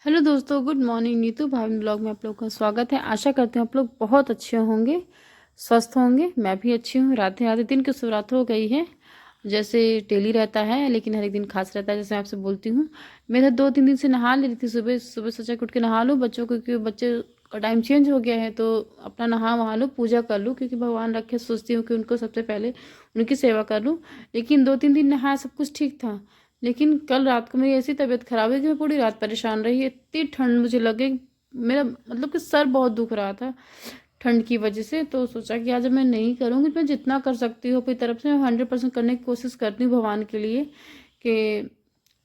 Hello दोस्तों, good morning. Neetu भाभी blog में आप लोग का स्वागत है। आशा करते हैं आप लोग बहुत अच्छे होंगे, स्वस्थ होंगे। मैं भी अच्छी हूँ। राधे राधे। दिन की शुरुआत हो गई है, जैसे डेली रहता है, लेकिन हर एक दिन खास रहता है। जैसे मैं आपसे बोलती हूँ, मैं तो 2-3 दिन से नहा ले रही थी। सुबह सुबह सोचा कि उठ के नहा लूँ बच्चों को, क्योंकि बच्चे का टाइम चेंज हो गया है, तो अपना नहा वहा लूँ, पूजा कर लूँ, क्योंकि भगवान रखे। सोचती हूँ कि उनको सबसे पहले उनकी सेवा कर लूँ। लेकिन 2-3 दिन नहाया, सब कुछ ठीक था। लेकिन कल रात को मेरी ऐसी तबीयत खराब है कि मैं पूरी रात परेशान रही। इतनी ठंड मुझे लगे, मेरा मतलब कि सर बहुत दुख रहा था ठंड की वजह से। तो सोचा कि आज मैं नहीं करूँगी, मैं जितना कर सकती हूँ अपनी तरफ से मैं 100% करने की कोशिश करती हूँ भगवान के लिए। कि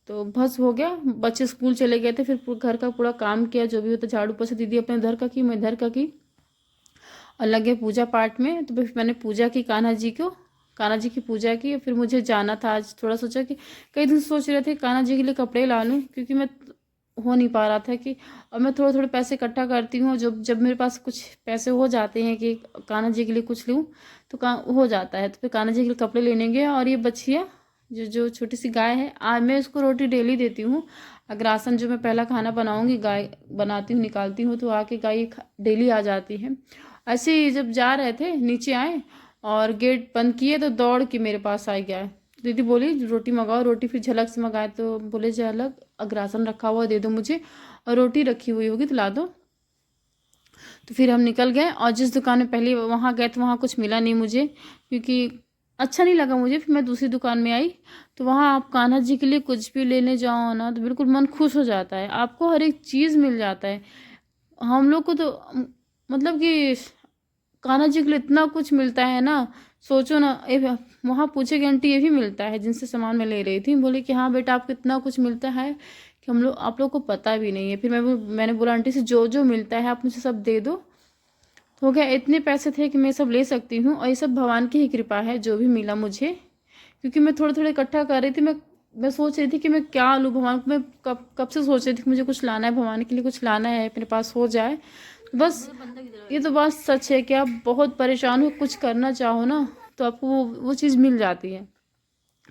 तो बस हो गया। बच्चे स्कूल चले गए थे, फिर घर का पूरा काम किया, जो भी होता झाड़ू पोछा। दीदी अपने घर का की, मैं इधर का की, और लगे पूजा पाठ में। तो फिर मैंने पूजा की कान्हा जी की पूजा की। फिर मुझे जाना था आज। थोड़ा सोचा कि कई दिन सोच रहे थे कान्हा जी के लिए कपड़े ला लूँ, क्योंकि मैं हो नहीं पा रहा था कि अब मैं थोड़े थोड़े पैसे इकट्ठा करती हूँ। जब जब मेरे पास कुछ पैसे हो जाते हैं कि कान्हा जी के लिए कुछ लूँ, तो हो जाता है। तो फिर कान्हा जी के लिए कपड़े लेने गए। और ये बछिया, जो जो छोटी सी गाय है, आज मैं इसको रोटी डेली देती हूँ। अग्रासन जो मैं पहला खाना बनाऊंगी, गाय बनाती हूँ, निकालती हूँ, तो आके गाय डेली आ जाती है। ऐसे ही जब जा रहे थे, नीचे आए और गेट बंद किए, तो दौड़ के मेरे पास आ गया। दीदी बोली रोटी मंगाओ। रोटी फिर झलक से मंगाए, तो बोले झलक अग्रासन रखा हुआ दे दो मुझे, और रोटी रखी हुई होगी तो ला दो। तो फिर हम निकल गए, और जिस दुकान में पहले वहाँ गए तो वहाँ कुछ मिला नहीं मुझे, क्योंकि अच्छा नहीं लगा मुझे। फिर मैं दूसरी दुकान में आई, तो वहाँ आप कान्हा जी के लिए कुछ भी लेने जाओ ना, तो बिल्कुल मन खुश हो जाता है। आपको हर एक चीज़ मिल जाता है। हम लोग को तो मतलब कि कान्हा जी के लिए इतना कुछ मिलता है ना। सोचो ना, वहाँ पूछे कि आंटी ये भी मिलता है, जिनसे सामान मैं ले रही थी। बोले कि हाँ बेटा, आपको इतना कुछ मिलता है कि आप लोग को पता भी नहीं है। फिर मैंने बोला आंटी से, जो जो मिलता है आप मुझे सब दे दो। तो हो गया। इतने पैसे थे कि मैं सब ले सकती हूँ, और ये सब भगवान की ही कृपा है जो भी मिला मुझे। क्योंकि मैं थोड़े थोड़े इकट्ठा कर रही थी। मैं सोच रही थी कि मैं क्या लूँ भगवान को। मैं कब कब से सोच रही थी कि मुझे कुछ लाना है, भगवान के लिए कुछ लाना है, अपने पास हो जाए बस। ये तो बात सच है कि आप बहुत परेशान हो, कुछ करना चाहो ना, तो आपको वो चीज़ मिल जाती है।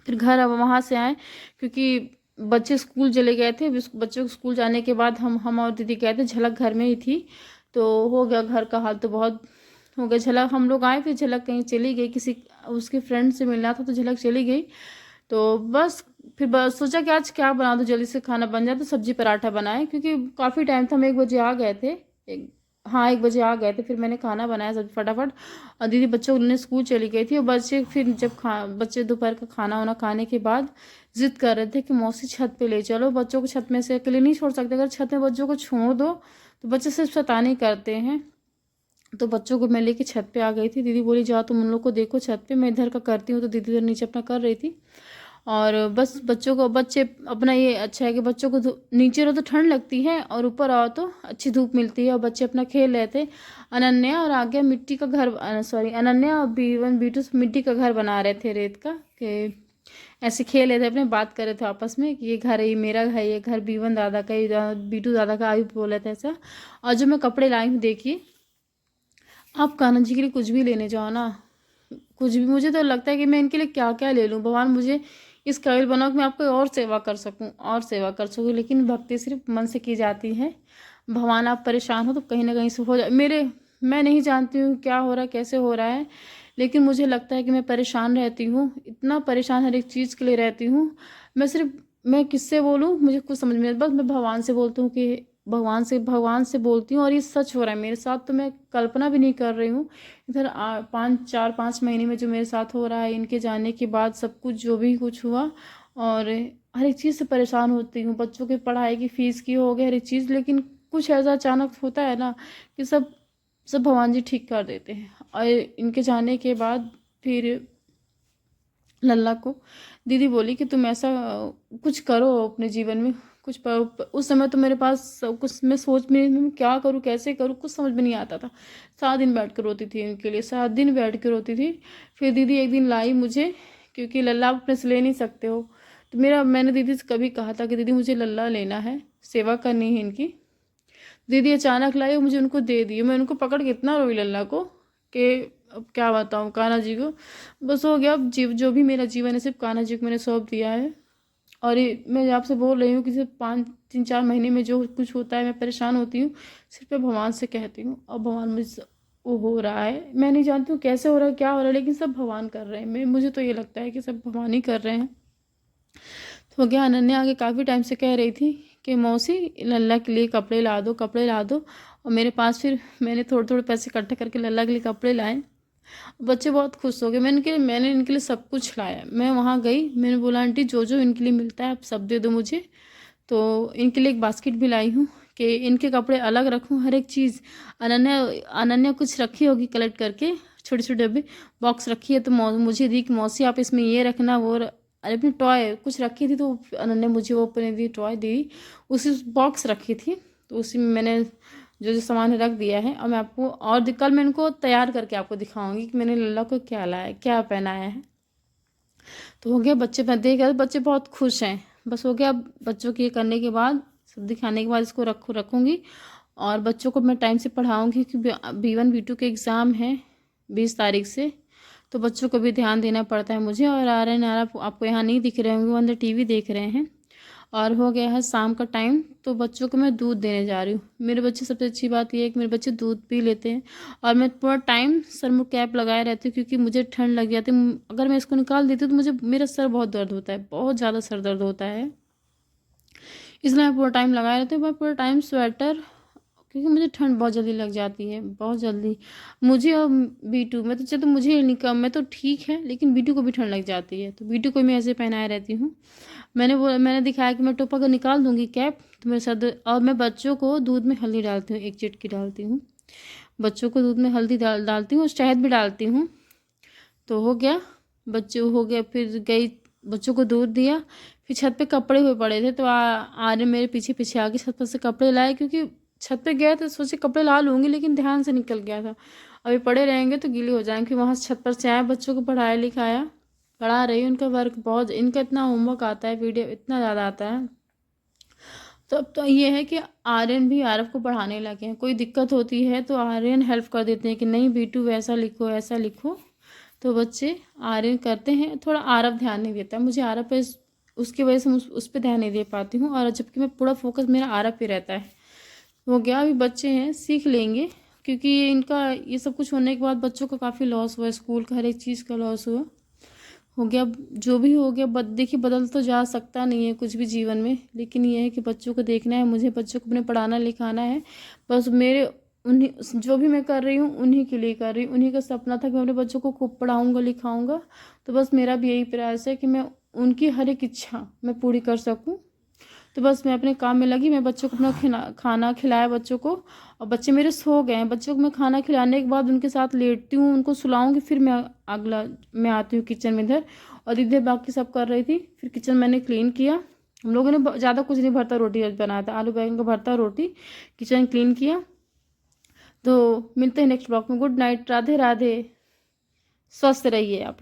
फिर घर अब वहाँ से आए, क्योंकि बच्चे स्कूल चले गए थे। बच्चों को स्कूल जाने के बाद हम और दीदी गए थे। झलक घर में ही थी, तो हो गया। घर का हाल तो बहुत हो गया। झलक हम लोग आए, फिर झलक कहीं चली गई, किसी उसके फ्रेंड से मिलना था, तो झलक चली गई। तो बस फिर बस सोचा कि आज क्या बना दो, जल्दी से खाना बन जाए। तो सब्जी पराठा बनाए, क्योंकि काफ़ी टाइम था। हम 1 बजे आ गए थे। हाँ, 1 बजे आ गए थे। फिर मैंने खाना बनाया सब फटाफट, और दीदी बच्चों ने स्कूल चली गई थी। और बच्चे फिर जब बच्चे दोपहर का खाना वाना खाने के बाद जिद कर रहे थे कि मौसी छत पे ले चलो। बच्चों को छत में से अकेले नहीं छोड़ सकते। अगर छत में बच्चों को छोड़ दो तो बच्चे सिर्फ शैतानी करते हैं। तो बच्चों को मैं लेके छत पे आ गई थी। दीदी बोली जाओ तुम उन लोग को देखो छत पे, मैं इधर का करती हूँ। तो दीदी इधर नीचे अपना कर रही थी। और बस बच्चे अपना ये अच्छा है कि बच्चों को नीचे रहो तो ठंड लगती है, और ऊपर आओ तो अच्छी धूप मिलती है। और बच्चे अपना खेल रहे थे। अनन्या और आगे मिट्टी का घर, सॉरी, अनन्या और बीटू मिट्टी का घर बना रहे थे रेत का। कि ऐसे खेल रहे थे, अपने बात कर रहे थे आपस में कि ये घर है, ये मेरा है, ये घर बीवन दादा का, ये बीटू दादा का, आयु बोले थे ऐसा। और जो मैं कपड़े लाई हूँ देखिए, आप कान्हा जी के लिए कुछ भी लेने जाओ ना, कुछ भी, मुझे तो लगता है कि मैं इनके लिए क्या क्या ले लूँ। भगवान मुझे इस काबिल बनाओ कि मैं आपको और सेवा कर सकूँ, और सेवा कर सकूँ। लेकिन भक्ति सिर्फ मन से की जाती है। भगवान, आप परेशान हो तो कहीं ना कहीं से हो जाए। मैं नहीं जानती हूँ क्या हो रहा है, कैसे हो रहा है, लेकिन मुझे लगता है कि मैं परेशान रहती हूँ। इतना परेशान हर एक चीज़ के लिए रहती हूँ। मैं किससे बोलूँ, मुझे कुछ समझ में नहीं आता। बस मैं भगवान से बोलती हूँ कि भगवान से बोलती हूँ। और ये सच हो रहा है मेरे साथ, तो मैं कल्पना भी नहीं कर रही हूँ। इधर 4-5 महीने में जो मेरे साथ हो रहा है, इनके जाने के बाद सब कुछ जो भी कुछ हुआ, और हर एक चीज़ से परेशान होती हूँ। बच्चों की पढ़ाई की फीस की हो गई, हर एक चीज़। लेकिन कुछ ऐसा अचानक होता है ना कि सब सब भगवान जी ठीक कर देते हैं। और इनके जाने के बाद फिर लल्ला को दीदी बोली कि तुम ऐसा कुछ करो अपने जीवन में, उस समय तो मेरे पास सब कुछ, मैं सोच में मैं क्या करूँ, कैसे करूँ, कुछ समझ में नहीं आता था। सारा दिन बैठ कर रोती थी इनके लिए, सारा दिन बैठ कर रोती थी। फिर दीदी एक दिन लाई मुझे, क्योंकि लल्ला आप अपने से ले नहीं सकते हो। तो मैंने दीदी से कभी कहा था कि दीदी मुझे लल्ला लेना है, सेवा करनी है इनकी। दीदी अचानक लाई और मुझे उनको दे दी। मैं उनको पकड़ के इतना रोई लल्ला को कि अब क्या बताऊँ कान्हा जी को। बस हो गया। अब जो भी मेरा जीवन है सिर्फ कान्हा जी को मैंने सौंप दिया है। और ये मैं आपसे बोल रही हूँ कि सिर्फ 3-4 महीने में जो कुछ होता है मैं परेशान होती हूँ, सिर्फ मैं भगवान से कहती हूँ। और भगवान मुझसे वो हो रहा है, मैं नहीं जानती हूँ कैसे हो रहा है, क्या हो रहा है, लेकिन सब भगवान कर रहे हैं। मैं मुझे तो ये लगता है कि सब भगवान ही कर रहे हैं। तो हो गया, अनन्या आगे काफ़ी टाइम से कह रही थी कि मौसी लल्ला के लिए कपड़े ला दो, कपड़े ला दो। और मेरे पास फिर मैंने थोड़े थोड़े पैसे इकट्ठे करके लल्ला के लिए कपड़े लाए। बच्चे बहुत खुश हो गए। मैंने इनके लिए सब कुछ लाया। मैं वहाँ गई, मैंने बोला आंटी जो जो इनके लिए मिलता है आप सब दे दो मुझे। तो इनके लिए एक बास्केट भी लाई हूँ कि इनके कपड़े अलग रखूँ, हर एक चीज़। अनन्या अनन्या कुछ रखी होगी कलेक्ट करके, छोटे छोटे डब्बे बॉक्स रखी है, तो मुझे दी कि मौसी आप इसमें ये रखना वो अरे अपनी टॉय कुछ रखी थी, तो अनन्या मुझे वो अपने दी टॉय दी, उसी बॉक्स रखी थी, तो उसी में मैंने जो जो सामान रख दिया है। और मैं आपको और कल मैं इनको तैयार करके आपको दिखाऊंगी कि मैंने लल्ला को क्या लाया, क्या पहनाया है। तो हो गया, बच्चे मैं देख रहे, बच्चे बहुत खुश हैं। बस हो गया, अब बच्चों के ये करने के बाद, सब दिखाने के बाद इसको रखूँगी। और बच्चों को मैं टाइम से पढ़ाऊँगी क्योंकि B1 B2 के एग्ज़ाम हैं 20 तारीख से, तो बच्चों को भी ध्यान देना पड़ता है मुझे। और आर्यन आपको यहाँ नहीं दिख रहे होंगे, वो अंदर TV देख रहे हैं। और हो गया है शाम का टाइम, तो बच्चों को मैं दूध देने जा रही हूँ। मेरे बच्चे, सबसे अच्छी बात ये है कि मेरे बच्चे दूध पी लेते हैं। और मैं पूरा टाइम सर में कैप लगाए रहती हूँ क्योंकि मुझे ठंड लग जाती है। अगर मैं इसको निकाल देती हूँ तो मुझे मेरा सर बहुत दर्द होता है, बहुत ज़्यादा सर दर्द होता है। इसलिए मैं पूरा टाइम लगाए रहती हूँ। मैं पूरा टाइम स्वेटर, क्योंकि मुझे ठंड बहुत जल्दी लग जाती है, बहुत जल्दी मुझे। और B2 में तो चलो मुझे निकल, मैं तो ठीक है, लेकिन B2 को भी ठंड लग जाती है, तो B2 को मैं ऐसे पहनाए रहती हूँ। मैंने दिखाया कि मैं टोपा का निकाल दूंगी कैप, तो मेरे साथ। और मैं बच्चों को दूध में हल्दी डालती हूँ, 1 चिटकी डालती हूँ। बच्चों को दूध में हल्दी डालती हूँ और शहद भी डालती हूँ। तो हो गया, बच्चे हो गया, फिर गई बच्चों को दूध दिया। फिर छत पे कपड़े हुए पड़े थे, तो आर्यन मेरे पीछे पीछे आके छत पर से कपड़े लाए, क्योंकि छत पे गया तो सोचे कपड़े ला लूँगी, लेकिन ध्यान से निकल गया था। अभी पड़े रहेंगे तो गीले हो जाएंगे। वहाँ से छत पर से आया, बच्चों को पढ़ाया लिखाया, पढ़ा रही हूँ। उनका वर्क बहुत, इनका इतना होमवर्क आता है, वीडियो इतना ज़्यादा आता है। तो अब तो ये है कि आर्यन भी आरव को पढ़ाने लगे हैं। कोई दिक्कत होती है तो आर्यन हेल्प कर देते हैं कि नहीं B2 वैसा लिखो, ऐसा लिखो। तो बच्चे आर्यन करते हैं। थोड़ा आरव ध्यान नहीं देता, मुझे आरव पे, उसकी वजह से उस पर ध्यान नहीं दे पाती हूँ, और जबकि मैं पूरा फोकस मेरा आरव पे रहता है। हो गया, अभी बच्चे हैं, सीख लेंगे, क्योंकि इनका ये सब कुछ होने के बाद बच्चों का काफ़ी लॉस हुआ, स्कूल का हर एक चीज़ का लॉस हुआ। हो गया, जो भी हो गया। देखिए, बदल तो जा सकता नहीं है कुछ भी जीवन में, लेकिन ये है कि बच्चों को देखना है मुझे, बच्चों को अपने पढ़ाना लिखाना है। बस मेरे उन्हीं, जो भी मैं कर रही हूँ उन्हीं के लिए कर रही हूँ। उन्हीं का सपना था कि मैं अपने बच्चों को खूब पढ़ाऊँगा लिखाऊँगा। तो बस मेरा भी यही प्रयास है कि मैं उनकी हर एक इच्छा मैं पूरी कर सकूँ। तो बस मैं अपने काम में लगी। मैं बच्चों को अपना खाना खिलाया बच्चों को, और बच्चे मेरे सो गए हैं। बच्चों को मैं खाना खिलाने के बाद उनके साथ लेटती हूँ, उनको सुलाऊंगी, फिर मैं आती हूँ किचन में इधर। और दीदी बाकी सब कर रही थी, फिर किचन मैंने क्लीन किया। हम लोगों ने ज़्यादा कुछ नहीं, भरता रोटी बनाया था, आलू बैंगन का भरता रोटी। किचन क्लीन किया। तो मिलते हैं नेक्स्ट ब्लॉग में। गुड नाइट, राधे राधे, स्वस्थ रहिए आप।